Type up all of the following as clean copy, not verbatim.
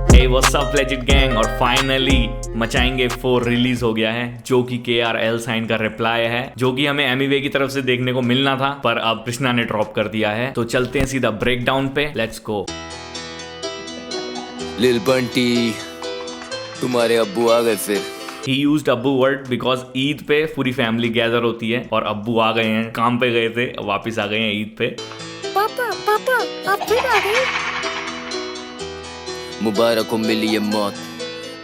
Hey, what's up Legit Gang? और finally मचाएंगे 4 release हो गया है, जो कि KRL साइन का रिप्लाई है, जो कि हमें एमिवे की तरफ से देखने को मिलना था, पर अब कृष्णा ने ड्रॉप कर दिया है। तो चलते हैं सीधा ब्रेकडाउन पे, लेट्स गो। लिल बंटी, तुम्हारे अब्बू आ गए फिर। He used अब्बू वर्ड बिकॉज ईद पे पूरी फैमिली गैदर होती है और अब्बू आ गए हैं, काम पे गए थे, वापिस आ गए हैं ईद पे। पापा पापा आप फिर आ गए। मुबारक हो मिली ये मौत,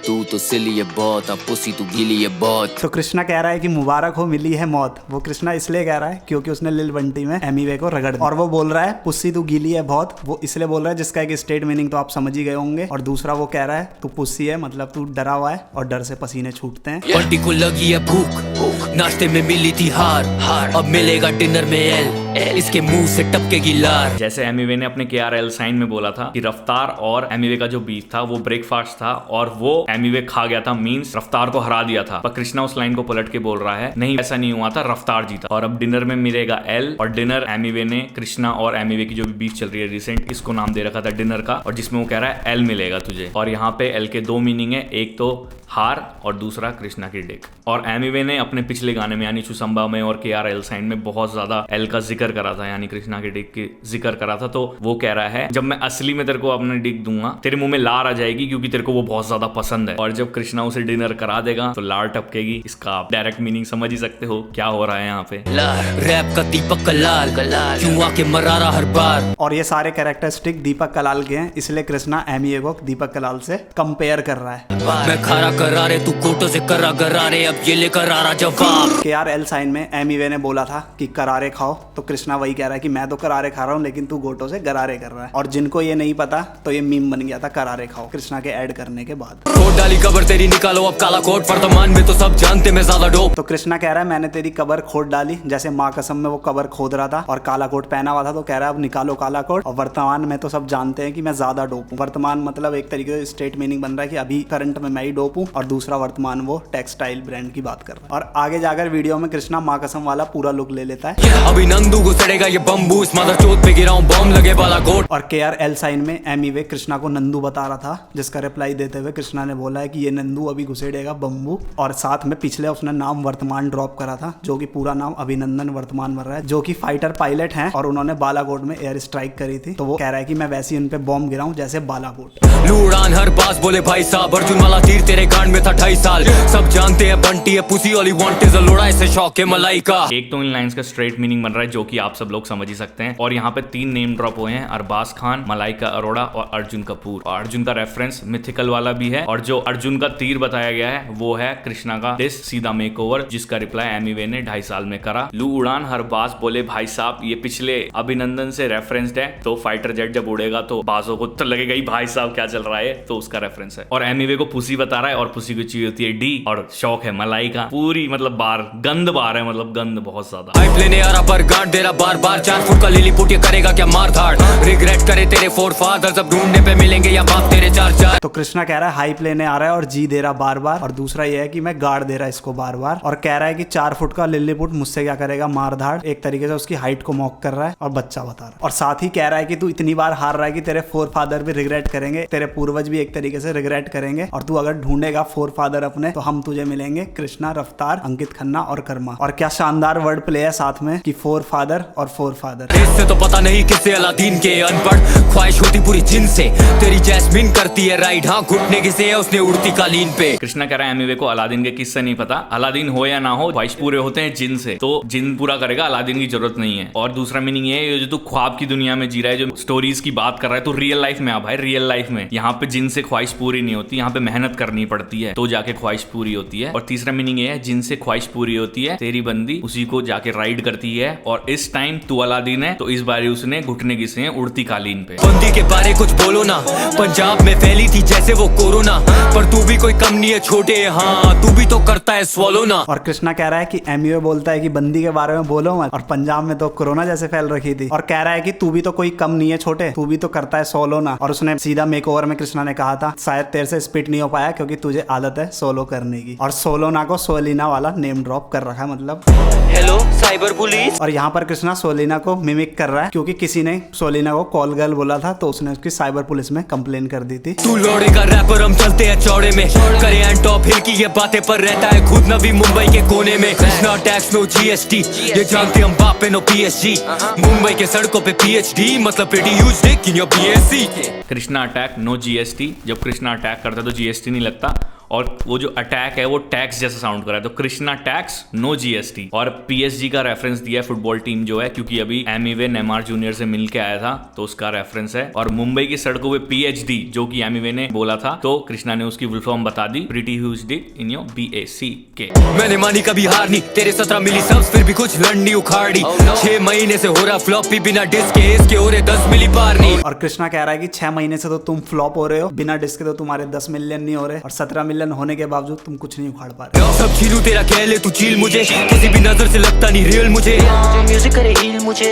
तू तो सिली है बहुत, अब पुसी तू गीली है बहुत। तो कृष्णा कह रहा है कि मुबारक हो मिली है मौत। वो कृष्णा इसलिए कह रहा है क्योंकि उसने लिल बंटी में एमिवे को रगड़ दिया। और वो बोल रहा है पुस्सी तू गीली है बहुत, वो इसलिए बोल रहा है जिसका एक स्टेट मीनिंग तो आप समझ ही गए होंगे। और दूसरा वो कह रहा है तू पुस्सी है, मतलब तू डरा हुआ है और डर से पसीने छूटते हैं। बंटी को लगी है भूख, नाश्ते में मिली थी हार, अब मिलेगा डिनर में एल, इसके मुंह से टपकेगी लार। जैसे एमिवे ने अपने KRL साइन में बोला था कि रफ्तार और एमिवे का जो बीफ था वो ब्रेकफास्ट था और वो एमिवे खा गया था, मींस रफ्तार को हरा दिया था। पर कृष्णा उस लाइन को पलट के बोल रहा है नहीं ऐसा नहीं हुआ था, रफ्तार जीता और अब डिनर में मिलेगा एल। और डिनर एमिवे ने कृष्णा और एमिवे की जो भी बीफ चल रही है रिसेंट, इसको नाम दे रखा था डिनर का, और जिसमें वो कह रहा है एल मिलेगा तुझे। और यहाँ पे एल के 2 मीनिंग है, एक तो हार और दूसरा कृष्णा की डिक। और एमिवे ने अपने पिछले गाने में यानी चुसंबा में और KRL साइन में बहुत ज्यादा एल का जिक्र करा था, यानी कृष्णा की डिक की जिक्र करा था। तो वो कह रहा है जब मैं असली में तेरे को अपने डिक दूंगा, तेरे मुंह में लार आ जाएगी क्योंकि तेरे को वो बहुत ज्यादा पसंद है। और जब कृष्णा उसे डिनर करा देगा तो लार टपकेगी। इसका आप डायरेक्ट मीनिंग समझ ही सकते हो क्या हो रहा है यहाँ पे। लार रैप का दीपक कलाल, क्यों आके मरा रहा हर बार। और ये सारे कैरेक्टरिस्टिक दीपक कलाल के हैं, इसलिए कृष्णा एमिवे को दीपक कलाल से कंपेयर कर रहा है। मैं खारा करा रे, तू कोटो से करा गरारे, अब ये लेकर आ रहा जवाब। KRL साइन में एमिवे ने बोला था कि करारे खाओ, तो कृष्णा वही कह रहा है कि मैं तो करारे खा रहा हूँ लेकिन तू गोटो से गरारे कर रहा है। और जिनको ये नहीं पता तो ये मीम बन गया था करारे खाओ कृष्णा के ऐड करने के बाद। कोट डाली कबर तेरी, निकालो अब काला कोट, वर्तमान में तो सब जानते मैं ज्यादा डोप। तो कृष्णा कह रहा है मैंने तेरी कबर खोद डाली, जैसे माँ कसम में वो कबर खोद रहा था और काला कोट पहना हुआ था, तो कह रहा है अब निकालो काला कोट। और वर्तमान में तो सब जानते हैं कि मैं ज्यादा डोप हूँ। वर्तमान मतलब एक तरीके से स्टेट मीनिंग बन रहा है कि अभी करंट में मैं ही डोप हूँ, और दूसरा वर्तमान वो टेक्सटाइल ब्रांड की बात कर रहा है। और आगे जाकर वीडियो में कृष्णा माँ कसम वाला पूरा लुक ले लेता है। अभी नंदू को सड़ेगा ये बम्बू, इस मदर चोट पे गिराऊं बम लगे वाला कोट। और KRL साइन में एमिवे कृष्णा को नंदू बता रहा था, जिसका रिप्लाई देते हुए कृष्णा ने बोला है कि ये नंदू अभी घुसेड़ेगा बम्बू। और साथ में पिछले उसने नाम वर्तमान ड्रॉप करा था, जो कि पूरा नाम अभिनंदन वर्तमान बन रहा है, जो कि फाइटर पायलट हैं और उन्होंने बालाकोट में एयर स्ट्राइक करी थी। तो वो कह रहा है कि मैं वैसे ही उन पे बॉम्ब गिराऊं जैसे बालाकोट। लूड़ान हर पास बोले भाई साहब, अर्जुन वाला तीर तेरे कान में था 2.5 साल। सब जानते हैं बंटी है पुसी वाली, वांट इज अ लोड़ा से शौक है मलाई का। एक तो इन लाइंस का स्ट्रेट मीनिंग बन रहा है जो कि आप सब लोग समझ ही सकते हैं। और यहाँ पे 3 नेम ड्रॉप हुए हैं, अरबाज खान, मलाइका अरोड़ा और अर्जुन कपूर। और अर्जुन का रेफरेंस मिथिकल वाला भी है, और जो अर्जुन का तीर बताया गया है वो है कृष्णा का डिस सीधा मेकओवर, जिसका रिप्लाई एमिवे ने 2.5 साल में करा। लू उड़ान हर बाज बोले भाई साहब, ये पिछले अभिनंदन से रेफरेंस्ड है। तो फाइटर जेट जब उड़ेगा तो बाजों को तो लगेगा ही भाई साहब क्या चल रहा है, तो उसका रेफरेंस है। और एमिवे को पुसी बता रहा है, और पुसी को चाहिए होती है डी, और शौक है मलाई का। पूरी मतलब बार गंद बार है, मतलब गंद बहुत ज्यादा। हाइप लेने आ रहा पर गार्ड दे रहा बार बार, 4 फुट का लिली पुट, ये करेगा क्या मार धाड़। रिग्रेट करे तेरे फोर फादर, सब ढूंढने पे मिलेंगे या बाप तेरे 4-4। तो कृष्णा कह रहा है हाइप लेने आ रहा है और जी दे रहा बार बार। और दूसरा ये है कि मैं गार्ड दे रहा है इसको बार बार, और कह रहा है कि 4 फुट का लिली पुट मुझसे क्या करेगा मार धाड़। एक तरीके से उसकी हाइट को मॉक कर रहा है और बच्चा बता रहा है। और साथ ही कह रहा है कि तू इतनी बार हार रहा है कि तेरे फोर फादर भी रिग्रेट करेंगे, तेरे पूर्वज भी एक तरीके से रिग्रेट करेंगे, और तू अगर ढूंढेगा फोर फादर अपने तो हम तुझे मिलेंगे कृष्णा, रफ्तार, अंकित खन्ना और कर्मा। और क्या शानदार वर्ड प्ले है साथ में कि फोर फादर और फोर फादर। इससे तो पता नहीं किससे अलादीन के अनपढ़, ख्वाहिश होती पूरी जिन से, तेरी जैस्मिन करती है राइड, हाँ घुटने किसे है उसने उड़ती कालीन पे। कृष्णा कह रहा है एमिवे को अलादीन के किस्से नहीं पता, अलादीन हो या ना हो ख्वाहिश पूरे होते हैं जिन से, तो जिन पूरा करेगा, अलादीन की जरूरत नहीं है। और दूसरा मीनिंग ये है जो तू ख्वाब की दुनिया में जी रहा है, जो स्टोरीज की बात कर रहा है, तो रियल लाइफ में आ भाई, रियल लाइफ में यहाँ पे जिन से ख्वाहिश पूरी नहीं होती, यहाँ पे मेहनत करनी पड़ती है तो जाके ख्वाहिश पूरी होती है। और तीसरा मीनिंग ये है जिन से ख्वाहिश पूरी होती है, तेरी बंदी उसी को जाके राइड करती है, और इस टाइम तू अलादीन है तो इस बार उसने घुटने घिसे हैं उड़ती कालीन पे। बंदी के बारे कुछ बोलो ना, पंजाब में फैली थी जैसे वो कोरोना, पर तू भी कोई कम नहीं है छोटे, हाँ तू भी तो करता है स्वॉलो ना। और कृष्णा कह रहा है कि एमिवे बोलता है कि बंदी के बारे में बोलो मत, और पंजाब में तो कोरोना जैसे फैल रखी थी। और कह रहा है कि तू भी तो कोई कम नहीं है छोटे, तू भी तो करता है सोलो ना। और उसने सीधा मेकओवर में कृष्णा ने कहा था शायद तेरे से स्पिट नहीं हो पाया क्योंकि तुझे आदत है सोलो करने की। और सोलोना को सोलिना वाला नेम ड्रॉप कर रखा है, मतलब हेलो साइबर पुलिस। और यहाँ पर कृष्णा सोलिना को मिमिक कर रहा है क्योंकि किसी ने सोलिना को कॉल गर्ल बोला था तो उसने उसकी साइबर पुलिस में कंप्लेन कर दी थी। तू लौड़े का रैपर, हम चलते हैं चौड़े में, करे एंड टॉप हिल की ये बातें पर रहता है खुद नवी मुंबई के कोने में। कृष्णा टैक्स नो जीएसटी, ये जानते हम बाप पे नो पीएसजी, मुंबई के सड़कों पे पीएचडी मतलब pretty huge dick in your BSc. Krishna attack no GST, जब कृष्णा अटैक करता है तो जीएसटी नहीं लगता, और वो जो अटैक है वो टैक्स जैसा साउंड कर रहा है, तो कृष्णा टैक्स नो जीएसटी। और पीएसजी का रेफरेंस दिया है फुटबॉल टीम जो है, क्योंकि अभी एमिवे नेमार जूनियर से मिल के आया था तो उसका रेफरेंस है। और मुंबई की सड़कों पे पीएचडी जो कि एमिवे ने बोला था तो कृष्णा ने उसकी फुल फॉर्म बता दी, pretty huge dick in your BACK। मैंने मानी कभी हार नहीं, तेरे 17 मिली सब्स फिर भी कुछ लड़नी उखाड़ी, 6 महीने से हो रहा फ्लॉपी बिना डिस्क के, इसके हो रहे 10 मिली पार नहीं। और कृष्णा कह रहा है कि 6 महीने से तो तुम फ्लॉप हो रहे हो, बिना डिस्क के तो तुम्हारे 10 मिलियन नहीं हो रहे, और 17 मिलियन होने के बावजूद तुम कुछ नहीं उखाड़ पा रहे। सब छीनू तेरा कह ले तू चील, मुझे किसी भी नजर से लगता नहीं रियल, मुझे म्यूजिक करे हील, मुझे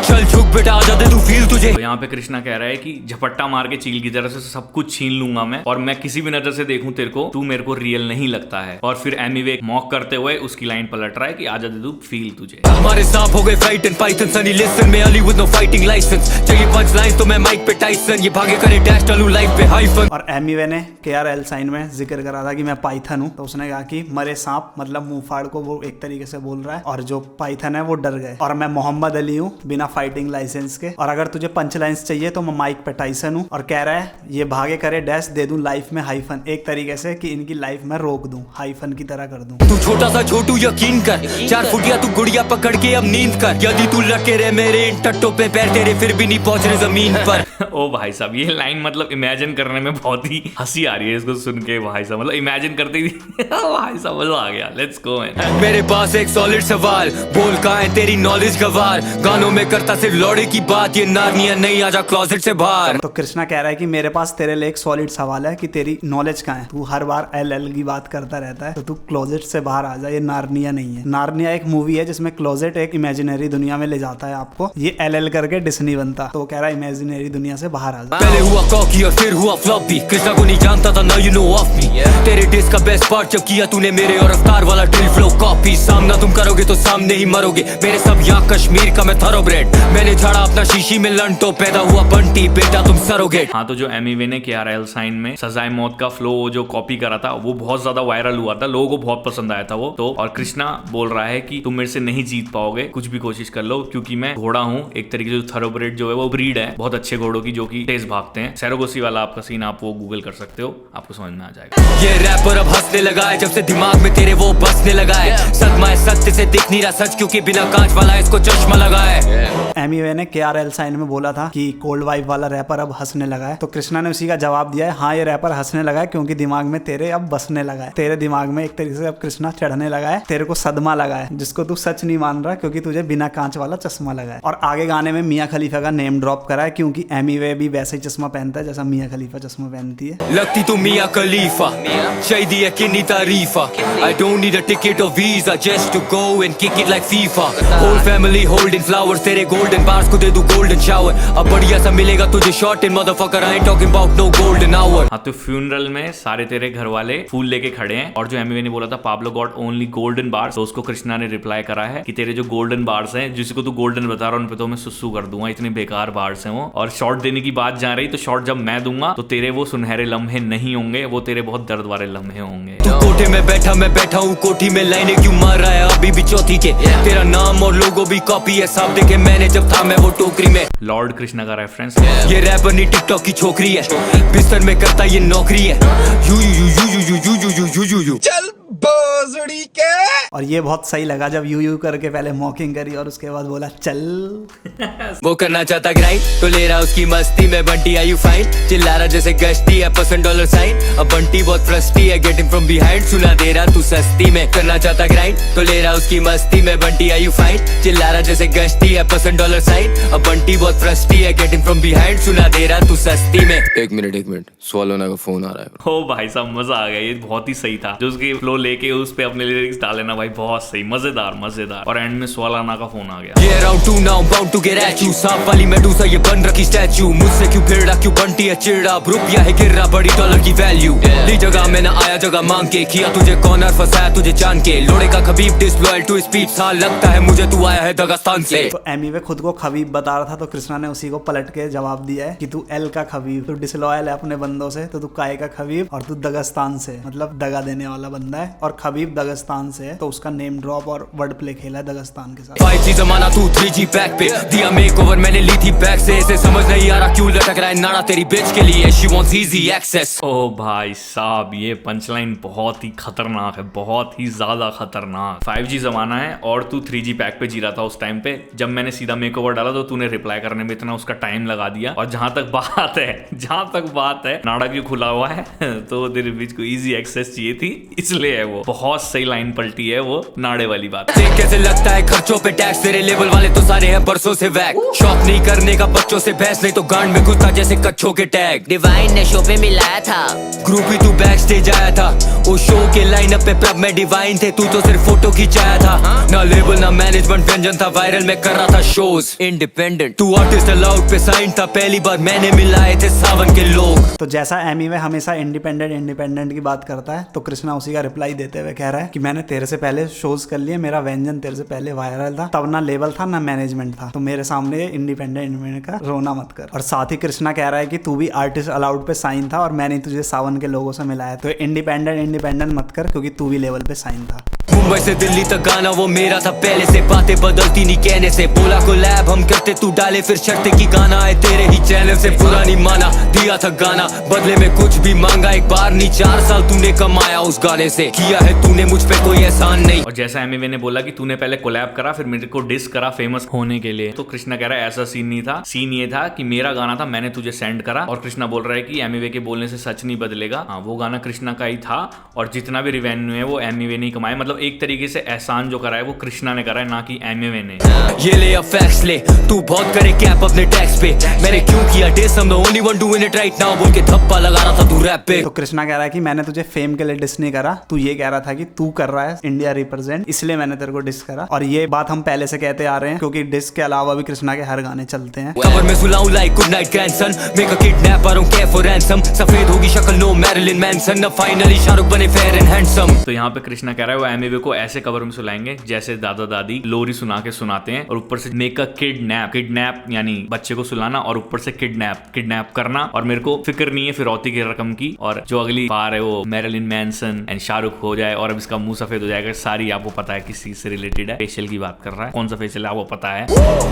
चल झुक बेटा आजा दे तू फील तुझे। तो यहाँ पे कृष्णा कह रहा है कि झपट्टा मार के चील की तरह से सब कुछ छीन लूंगा मैं, और मैं किसी भी नजर से देखूं तेरे को, तू मेरे को रियल नहीं लगता है। और फिर एमिवे मॉक करते हुए उसकी लाइन पलट रहा है कि आजा दे तू फील तुझे। हमारे सांप हो गए fight and python, Sonny Liston में Ali with no fighting license, चाहिए पंच लाइन तो मैं माइक पे टाइसन, ये भागे करे डैश डालूं लाइफ पे हाइफन। और एमिवे ने KRL साइन में जिक्र करा था कि मैं पाइथन हूँ, तो उसने कहा कि मरे सांप मतलब मुंह फाड़ को वो एक तरीके से बोल रहा है, और जो पाइथन है वो डर गए। और मैं मोहम्मद अली हूँ बिना फाइटिंग लाइसेंस के, और अगर तुझे पंच लाइन्स चाहिए तो मैं माइक पे टाइसन हूँ। और कह रहा है ये भागे करे डैश दे दूं लाइफ में हाइफन, एक तरीके से कि इनकी लाइफ में रोक दूं, हाइफन की तरह कर दूं। तू छोटा सा छोटू यकीन कर, 4 फुटिया तू गुड़िया पकड़ के अब नींद कर, यदि तू लटके रहे मेरे इन टट्टों पे पैर तेरे फिर भी नहीं पहुंच रहे जमीन पर। ओ भाई साहब, ये लाइन मतलब इमेजिन करने में बहुत ही हंसी आ रही है इसको सुन के भाई साहब, मतलब इमेजिन करते ही भाई साहब मजा आ गया। Let's go man. मेरे पास एक सॉलिड सवाल, बोल कहाँ है तेरी नॉलेज गवार, गानों में करता सिर्फ लौड़े की बात, ये नारनिया नहीं आजा क्लोजेट से बाहर। तो कृष्णा कह रहा है कि मेरे पास तेरे लिए एक सॉलिड सवाल है कि तेरी नॉलेज कहाँ है, तू हर बार LL की बात करता रहता है, तो तू क्लोजेट से बाहर आ जा, ये नारनिया नहीं है। नारनिया एक मूवी है जिसमें क्लोजेट एक इमेजिनरी दुनिया में ले जाता है आपको, ये LL करके डिस्नी बनता, तो वो कह रहा है इमेजिनरी दुनिया से बाहर आ जा। पहले हुआ कॉकी और फिर हुआ फ्लॉपी, कृष्णा को नहीं जानता था now you know of me, तेरे डिस्क का बेस्ट पार्ट जब किया तूने मेरे और रफ्तार वाला ड्रिल फ्लो कॉपी, सामना तुम करोगे तो सामने ही मरोगे, मेरे सब यहाँ कश्मीर का मैं थरोब्रेड, मैंने झाड़ा अपना शीशी में लन तो पैदा हुआ बंटी बेटा तुम सरोगेट। हाँ, तो जो एमिवे ने KRL साइन में सजाए मौत का फ्लो जो कॉपी करा था वो बहुत ज्यादा वायरल हुआ था, लोगों को बहुत पसंद आया था वो तो। और कृष्णा बोल रहा है कि तुम मेरे से नहीं जीत पाओगे, कुछ भी कोशिश कर लो, क्योंकि मैं घोड़ा हूँ एक तरीके से, थरोब्रेड जो है वो ब्रीड है बहुत अच्छे घोड़ों की जो कि तेज भागते हैं। सैरोगोसी वाला आपका सीन आप वो गूगल कर सकते हो, आपको समझ में आ जाएगा। ये रैपर अब हंसने लगा है जब से दिमाग में तेरे वो बसने लगा है, सदमा है सत्य से दिख नहीं रहा सच, क्योंकि बिना कांच वाला इसको चश्मा लगा है। एमिवे ने KRL साइन में बोला था कि कोल्ड वाइफ वाला रैपर अब हंसने लगा है, तो कृष्णा ने उसी का जवाब दिया है, हाँ ये रैपर हंसने लगा है क्योंकि दिमाग में तेरे अब बसने लगा है, तेरे दिमाग में एक तरीके से अब कृष्णा चढ़ने लगा है, तेरे को सदमा लगा है जिसको तू सच नहीं मान रहा क्योंकि तुझे बिना कांच वाला चश्मा लगा है। और आगे गाने में मियां खलीफा का नेम ड्रॉप करा है क्योंकि एमिवे भी वैसे ही चश्मा पहनता है जैसा मियां खलीफा चश्मा पहनती है। लगती तू मियां खलीफा, चाहिए है किन्नी तारीफा, I don't need a ticket or visa just to go and kick it like FIFA, whole family holding flowers, तेरे golden bars को दे दूं golden shower, अब बढ़िया सा मिलेगा तुझे short in motherfucker, I ain't talking about no golden hour। हाँ, तो फ्यूनरल में सारे तेरे घर वाले फूल लेके खड़े हैं, और जो एमिवे ने बोला था Pablo got only golden bars, तो उसको कृष्णा ने रिप्लाई करा है कि तेरे जो गोल्डन बार्स हैं जिसको तू गोल्डन बता रहा है उन पे तो मैं सुसु कर दूंगा, इतने बेकार बार्स हैं वो। और शॉर्ट देने की बात जा रही, तो शॉर्ट जब मैं दूंगा तो तेरे वो सुनहरे लम्हे नहीं होंगे, वो तेरे बहुत दर्द वाले लम्हे होंगे। तू कोठे में बैठा मैं बैठा हूँ कोठी में, लाइनें क्यों मार रहा है अभी भी चौथी के, तेरा नाम और लोगो भी कॉपी है, सब देखे मैंने जब था मैं वो टोकरी में। लॉर्ड कृष्णा का रेफरेंस। ये रैपर नहीं टिकटॉक की छोकरी है, बिस्तर में करता ये नौकरी है, you you you you you you you you you you you चल बोजड़ी के। और ये बहुत सही लगा जब यू करके पहले मॉकिंग करी और उसके बाद बोला चल। वो करना चाहता ग्राइंड तो ले रहा उसकी मस्ती में, बंटी आर यू फाइन, चिल्ला रहा जैसे गश्ती है $% साइन, अब बंटी बहुत फ्रस्टी है, गेटिंग फ्रॉम बिहाइंड, सुना दे रहा तू सस्ती में। करना चाहता ग्राइंड तो ले रहा उसकी मस्ती में, बंटी आर यू फाइन, चिल्ला रहा जैसे गश्ती है $% साइन, अब बंटी बहुत फ्रस्टी है, गेटिंग फ्रॉम बिहाइंड, सुना दे रहा तू सस्ती में। एक मिनट स्वालोना का फोन आ रहा है। ओ भाई साहब मजा आ गया, ये बहुत ही सही था, जो उसकी फ्लो लेके उस पे अपने लिरिक्स डाले ना भाई, बहुत सही, मजेदार। और एंड में स्वालाना का फोन आ गया। ये round 2 now bound to get at you, सांप वाली मेडूसा ये बन रखी स्टैचू। at you मुझसे क्यों फिर रहा, क्यों बंटी है चिड़ा, रुपया है गिर रहा, बड़ी डॉलर की वैल्यू। ली जगह में ना आया जगह मांग के, किया तुझे कॉर्नर फंसाया तुझे जान के, लोड़े का खबीब डिसलॉयल टू स्पीच था, लगता है मुझे तू आया है दगास्तान से। तो एमीवे खुद को खबीब बता रहा था, तो कृष्णा ने उसी को पलट के जवाब दिया है कि तू एल का खबीब, तू डिसलॉयल है अपने बंदों से, तो तू काय का खबीब, और तू दगास्तान से, मतलब दगा देने वाला बंदा है, और खबीब दगास्तान से है, तो उसका नेम ड्रॉप और वर्ड प्ले खेला है दगास्तान के साथ। 5G जमाना तू 3G बैक पे दिया मेकओवर मैंने ली थी बैक से, इसे समझ नहीं आ रहा क्यों लटक रहा है नाड़ा तेरी बिच के लिए, शी वांट्स इजी एक्सेस। ओ भाई साहब, ये पंचलाइन बहुत ही खतरनाक है, बहुत ही ज्यादा खतरनाक। 5G जमाना है और तू 3G पैक पे जी रहा था उस टाइम पे, जब मैंने सीधा मेकओवर डाला तो तूने रिप्लाई करने में इतना उसका टाइम लगा दिया। और जहां तक बात है नाड़ा क्यों खुला हुआ है तो तेरे बीच को इजी एक्सेस चाहिए थी, इसलिए है वो। बहुत सही लाइन पलटी है वो नाड़े वाली बात। कैसे लगता है खर्चों पे टैक्स, तेरे लेवल वाले तो सारे हैं बरसों से वैक, शौक नहीं करने का बच्चों से बहस, नहीं तो गांड में घुसता जैसे कच्छों के टैग। डिवाइन ने शो पे मिलाया था, ग्रुप ही तू बैक स्टेज आया था, उस शो के लाइनअप पे प्रब में डिवाइन थे, तू तो सिर्फ फोटो खिंचाया था, ना लेबल ना मैनेजमेंट व्यंजन था, वायरल में कर रहा था शोज इंडिपेंडेंट, तू आर्टिस्ट अलाउड पे साइन था, पहली बार मैंने मिलाए थे सावन के लोग। तो जैसा एमीवे हमेशा इंडिपेंडेंट की बात करता है, तो कृष्णा उसी का रिप्लाई देते हुए कह रहा है कि मैंने तेरे से पहले शोज कर लिए, मेरा व्यंजन तेरे से पहले वायरल था, तब ना लेवल था ना मैनेजमेंट था, तो मेरे सामने इंडिपेंडेंट का रोना मत कर। और साथ ही कृष्णा कह रहा है कि तू भी आर्टिस्ट अलाउड पे साइन था और मैंने तुझे सावन के लोगों से मिलाया, तो इंडिपेंडेंट मत कर क्योंकि तू भी लेवल पे साइन था। मुंबई से दिल्ली तक गाना वो मेरा था पहले से, बातें बदलती नहीं कहने से, बोला को लैब हम करते तू डाले फिर शर्ते की गाना है तेरे ही चैनल से, पूरा नहीं माना दिया था गाना, बदले में कुछ भी मांगा, एक बार नहीं 4 साल तूने कमाया उस गाने से, किया है तूने मुझ पे कोई एहसान नहीं। और जैसा एमीवे ने बोला कि तूने पहले कोलैब करा फिर मेरे को डिस करा फेमस होने के लिए, तो कृष्णा कह रहा है ऐसा सीन नहीं था, सीन ये था कि मेरा गाना था, मैंने तुझे सेंड करा, और कृष्णा बोल रहा है कि एमीवे के बोलने से सच नहीं बदलेगा। हाँ, वो गाना कृष्णा का ही था और जितना भी रिवेन्यू है वो एमीवे ने कमाया, मतलब एक तरीके से एहसान जो करा है वो कृष्णा ने करा है, ना कि एमीवे ने। ये ले अब फैक्स ले, तू बहुत करे कैप अपने टैक्स पे, मैंने क्यों किया dish, I'm the only one doing it right now, बोल के थप्पा लगा रहा था तू रैप पे। तो कृष्णा कह रहा है कि मैंने तुझे फेम के लिए डिस नहीं करा, तू ये कह रहा था कि तू कर रहा है इंडिया रिप्रेजेंट, इसलिए मैंने तेरे को डिस करा, और ये बात हम पहले से कहते आ रहे हैं क्योंकि डिस के अलावा भी कृष्णा के हर गाने चलते हैं। कवर में सुलाऊं like good night grandson, make a kidnap, I don't care for ransom, सफेद होगी शक्ल नो मैरिलिन मैनसन, अब फाइनली शाहरुख बने फेयर एंड हैंडसम। तो यहाँ पे कृष्णा कह रहा है वो एमीवे को ऐसे कवर में सुलाएंगे जैसे दादा दादी लोरी सुना के सुनाते हैं, और ऊपर से मेक अ किडनैप यानी बच्चे को सुलाना, और ऊपर से किडनैप करना, और मेरे को फिक्र नहीं है फिरौती की रकम की, और जो अगली बार है वो मैरिलिन मैनसन एंड शाहरुख हो जाए और अब इसका मुंह सफेद हो जाएगा, सारी आपको पता है किस चीज से रिलेटेड है, फेशियल की बात कर रहा है, कौन सा फेशियल है आपको पता है।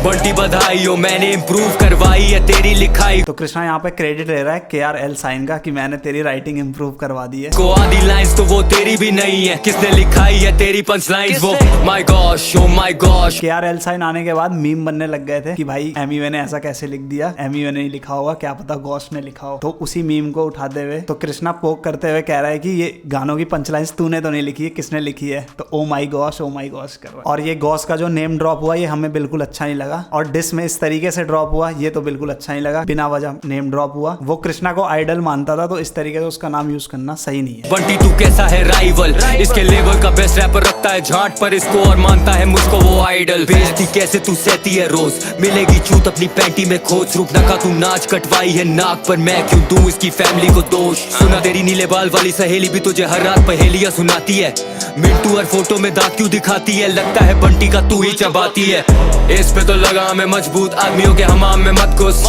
बंटी बधाई हो मैंने इंप्रूव करवाई है तेरी लिखाई। तो कृष्णा यहाँ पे क्रेडिट ले रहा है KRL साइन का कि मैंने तेरी राइटिंग इंप्रूव करवा दी है। को आधी लाइंस तो वो तेरी भी नहीं है, किसने लिखाई है तेरी पंच लाइंस वो, my gosh oh my gosh. KRL sign आने के बाद मीम बनने लग गए थे कि भाई एमीवे ने ऐसा कैसे लिख दिया, एमीवे ने लिखा होगा, क्या पता गॉश ने लिखा हो। तो उसी मीम को उठाते हुए तो कृष्णा पोक करते हुए कह रहा है कि ये गानों की पंचलाइंस तूने तो नहीं लिखी है, किसने लिखी है, तो ओ माई गॉश कर रहा है। और ये गॉश का जो नेम ड्रॉप हुआ ये हमें बिल्कुल अच्छा नहीं लगा, और डिस में इस तरीके से ड्रॉप हुआ ये तो बिल्कुल अच्छा नहीं लगा, बिना वजह नेम ड्रॉप हुआ। वो कृष्णा को आइडल मानता था, तो इस तरीके से उसका नाम यूज करना सही नहीं है। बंटी तू कैसा है राइवल, इसके लेवल का बेस्ट रैपर रखता है झांट पर इसको और मानता है मुझको वो आइडल, बेइज्जती कैसे तू सहती है रोज, मिलेगी चूत अपनी पैंटी में खोज, रुक नका तू नाच कटवाई है नाक पर, मैं क्यों दूं इसकी फैमिली को दोष, सुना तेरी नीले बाल वाली सहेली भी तुझे हर रात पहेलियां सुनाती है, मिंटू हर फोटो में दांत क्यों दिखाती है, लगता है बंटी का तू ही चबाती है, इस पे तो लगा मैं मजबूत आदमियों के हमाम में मत घुस,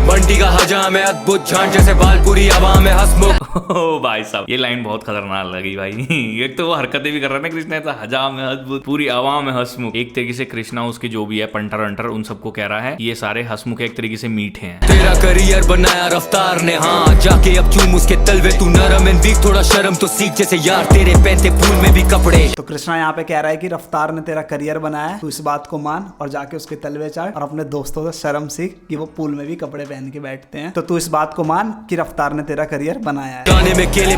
बंटी का हजाम है अद्भुत झांट जैसे बाल पूरी आवाम है हंसमुख। ओ भाई साहब ये लाइन बहुत खतरनाक लगी भाई एक तो वो हरकतें भी कर रहा है ना कृष्णा, ऐसा हजाम है अद्भुत पूरी आवाम है हंसमुख, एक तरीके से कृष्णा उसके जो भी है पंटर अंटर उन सबको कह रहा है ये सारे हंसमुख एक तरीके से मीठे हैं। तेरा करियर बनाया रफ्तार ने, हाँ जाके अब चूम उसके तलवे, तू नरम एंड वीक थोड़ा शर्म तो सीख जैसे यार तेरे पहनते फूल में भी कपड़े। तो कृष्णा यहाँ पे कह रहा है कि रफ्तार ने तेरा करियर बनाया, तू इस बात को मान और जाके उसके तलवे चाट और अपने दोस्तों से शर्म सीख कि वो पूल में भी कपड़े पहन के बैठते हैं। तो तू इस बात को मान कि रफ्तार ने तेरा करियर बनाया है। गाने में केले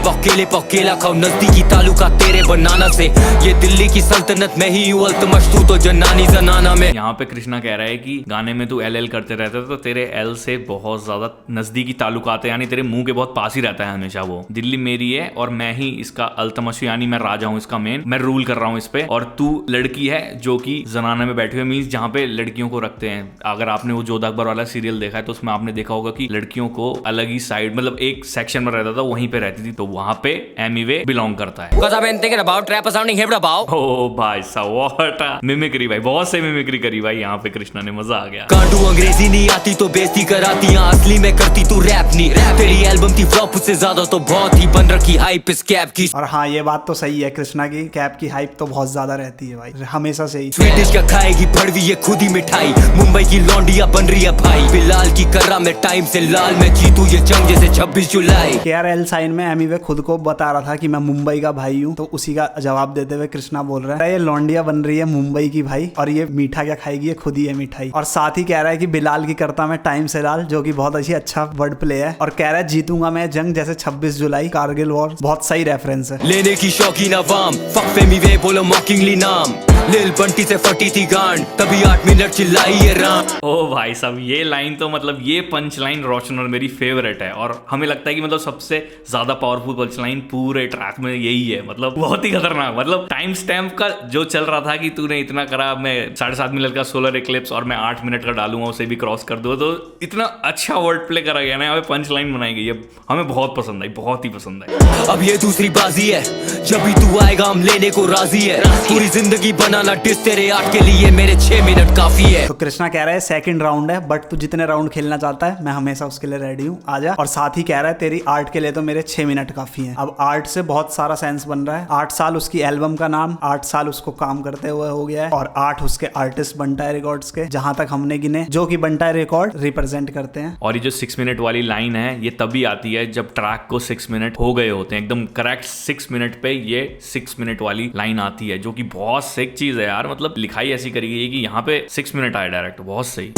केला खाओ, नजदीकी तालुका तेरे बनाना से, ये दिल्ली की सल्तनत में ही हूँ अल्तमश, तू तो जनानी जनाना में। यहाँ पे कृष्णा कह रहा है कि गाने में तू एल करते रहता है तो तेरे एल से बहुत ज्यादा नजदीकी ताल्लुकात है, यानी तेरे मुंह के बहुत पास ही रहता है हमेशा वो। दिल्ली मेरी है और मैं ही इसका अल्तमश, यानी मैं राजा हूँ इसका मेन, मैं रूल कर रहा हूँ इस पे, और तू लड़की है जो कि जनाना में बैठे हुए, मींस जहाँ पे लड़कियों को रखते हैं। अगर आपने वो जोधा अकबर वाला सीरियल देखा है तो उसमें आपने देखा होगा कि लड़कियों को अलग ही साइड, मतलब एक सेक्शन में रहता था, वहीं पे रहती थी, तो वहां पे एमिवे बिलोंग करता है। Cause I've been thinking about rap sounding hip about। ओ भाई साहब, व्हाट मिमिक्री भाई, बहुत सही मिमिक्री करी भाई यहाँ पे कृष्णा ने, मजा आ गया। कांटू अंग्रेजी नहीं आती तो बेइज्जती कराती, यहाँ असली में करती तू रैप नहीं। तेरी एल्बम थी फ्लॉप, उससे ज्यादा तो बहुत ही बन रखी हाइप इस कैप की। और हाँ, ये बात तो सही है, कृष्णा की कैप की हाइप तो बहुत ज्यादा रहती है भाई, हमेशा से ही। स्वीट क्या खाएगी भड़वी ये खुद ही मिठाई, मुंबई की लौंडिया बन रही है भाई, बिलाल की कर्रा में टाइम से लाल में जीतू ये जंग जैसे 26 जुलाई। KRL साइन में एमिवे खुद को बता रहा था कि मैं मुंबई का भाई हूँ, तो उसी का जवाब देते हुए कृष्णा बोल रहा है ये लौंडिया बन रही है मुंबई की भाई, और ये मीठा क्या खाएगी, ये खुद ही है मिठाई। और साथ ही कह रहा है कि बिलाल की करता मैं टाइम से लाल, जो कि बहुत अच्छा वर्ड प्ले है। और कह रहा है जीतूंगा मैं जंग जैसे 26 जुलाई, कारगिल वॉर, बहुत सही रेफरेंस है। लेने की शौकीन अवाम, फक फेमी वे बोलो मॉकिंगली नाम, लिल बंटी से फटी थी गांड, तभी 8 मिनट चिल्लाई ये राम। ओ भाई साहब, ये लाइन तो मतलब ये पंच लाइन रोशन और मेरी फेवरेट है, और हमें लगता है कि मतलब सबसे ज्यादा पावरफुल पंच लाइन पूरे ट्रैक में यही है, मतलब बहुत ही खतरनाक। मतलब टाइम स्टैम्प का जो चल रहा था कि तूने इतना करा, मैं 7.5 मिनट का सोलर इक्लिप्स और मैं 8 मिनट का डालूंगा, उसे भी क्रॉस कर दूं, तो इतना अच्छा वर्ड प्ले करा गया ना, यहाँ पे पंच लाइन बनाई गई है, हमें बहुत पसंद आई, बहुत ही पसंद आई। अब ये दूसरी बाजी है, जब भी तू आएगा हम लेने को राजी है, पूरी जिंदगी बनाना डिस तेरे आर्ट के लिए मेरे 6 मिनट काफी है। तो कृष्णा कह रहा है सेकंड राउंड है, बट तू जितने राउंड खेलना चाहता है मैं हमेशा उसके लिए रेडी हूँ, आजा। और साथ ही कह रहा है तेरी आर्ट के लिए तो मेरे 6 मिनट काफी हैं। अब आर्ट से बहुत सारा सेंस बन रहा है। 8 साल उसकी एल्बम का नाम, 8 साल उसको काम करते हुए हो गया है, और 8 उसके आर्टिस्ट बंटाई रिकॉर्ड्स के, जहां तक हमने गिने, जो कि बंटाई रिकॉर्ड रिप्रेजेंट करते हैं। और ये जो 6 मिनट वाली लाइन है, ये तभी आती है जब ट्रैक को 6 मिनट हो गए होते हैं, एकदम करेक्ट 6 मिनट पे ये 6 मिनट वाली लाइन आती है, जो कि बहुत सिक चीज है यार। मतलब लिखाई ऐसी करी गई है कि यहाँ पे 6 मिनट आए डायरेक्ट, बहुत सही।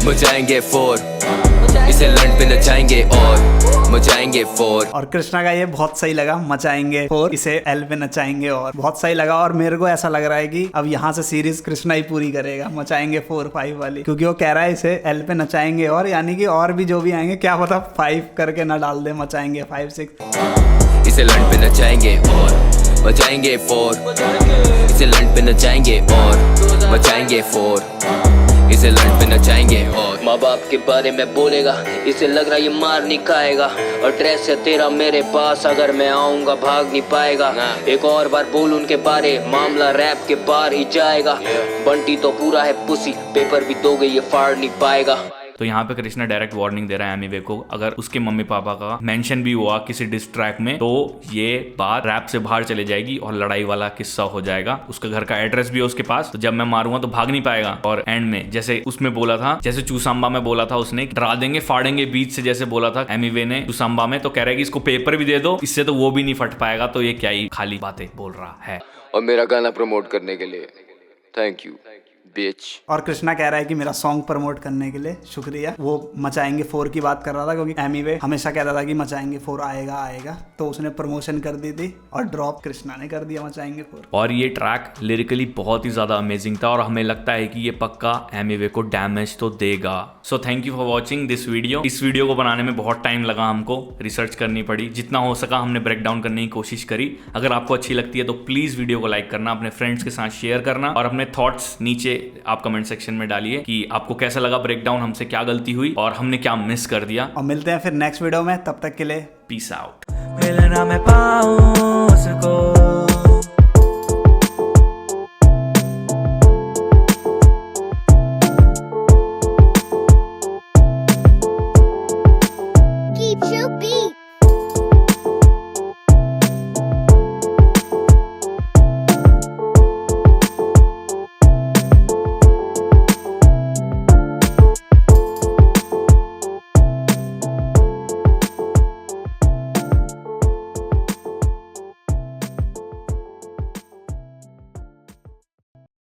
मचाएंगे 4, इसे लंड पे नचाएंगे और मचाएंगे 4। और कृष्णा का ये बहुत सही लगा, मचाएंगे 4, इसे एल पे नचाएंगे और, बहुत सही लगा। और मेरे को ऐसा लग रहा है कि अब यहाँ से सीरीज कृष्णा ही पूरी करेगा, मचाएंगे 4, 5 वाली, क्योंकि वो कह रहा है इसे एल पे नचाएंगे और, यानी कि और भी जो भी आएंगे, क्या पता 5 करके ना डाल दे, मचाएंगे 5, 6। इसे लंड पे नचाएंगे और मचाएंगे 4, इसे लंड पे नचाएंगे और मचाएंगे 4, इसे लंड पे नचाएंगे और। माँ बाप के बारे में बोलेगा, इसे लग रहा ये मार नहीं खाएगा, और ड्रेस है तेरा मेरे पास, अगर मैं आऊंगा भाग नहीं पाएगा। एक और बार बोल उनके बारे, मामला रैप के बाहर ही जाएगा। बंटी तो पूरा है पुसी, पेपर भी दोगे ये फाड़ नहीं पाएगा। तो यहाँ पे कृष्णा डायरेक्ट वार्निंग दे रहा है एमिवे को, अगर उसके मम्मी पापा का मेंशन भी हुआ किसी डिस ट्रैक में तो ये बात रैप से बाहर चले जाएगी और लड़ाई वाला किस्सा हो जाएगा। उसका घर का एड्रेस भी है उसके पास, तो जब मैं मारूंगा तो भाग नहीं पाएगा। और एंड में जैसे उसमें बोला था, जैसे चूसाम्बा में बोला था उसने, डरा देंगे फाड़ेंगे बीच से, जैसे बोला था एमिवे ने चूसाम्बा में, तो कह रहा है कि इसको पेपर भी दे दो, इससे तो वो भी नहीं फट पाएगा। तो ये क्या ही खाली बातें बोल रहा है। और मेरा गाना प्रमोट करने के लिए थैंक यू bitch। और कृष्णा कह रहा है कि मेरा सॉन्ग प्रमोट करने के लिए शुक्रिया। वो मचाएंगे 4 की बात कर रहा था, क्योंकि एमिवे हमेशा कहता था कि मचाएंगे 4 आएगा आएगा, तो उसने प्रमोशन कर दी थी और ड्रॉप कृष्णा ने कर दिया मचाएंगे 4। और ये ट्रैक लिरिकली बहुत ही ज्यादा अमेजिंग था, और हमें लगता है कि ये पक्का एमिवे को डैमेज तो देगा। So thank you for watching this video. इस वीडियो को बनाने में बहुत टाइम लगा, हमको रिसर्च करनी पड़ी, जितना हो सका हमने ब्रेक डाउन करने की कोशिश करी। अगर आपको अच्छी लगती है तो प्लीज वीडियो को लाइक करना, अपने फ्रेंड्स के साथ शेयर करना, और अपने थॉट्स नीचे आप कमेंट सेक्शन में डालिए कि आपको कैसा लगा ब्रेकडाउन, हमसे क्या गलती हुई और हमने क्या मिस कर दिया। और मिलते हैं फिर नेक्स्ट वीडियो में, तब तक के लिए पीस आउट। मिलना मैं पाऊं उसको। Keep you beat.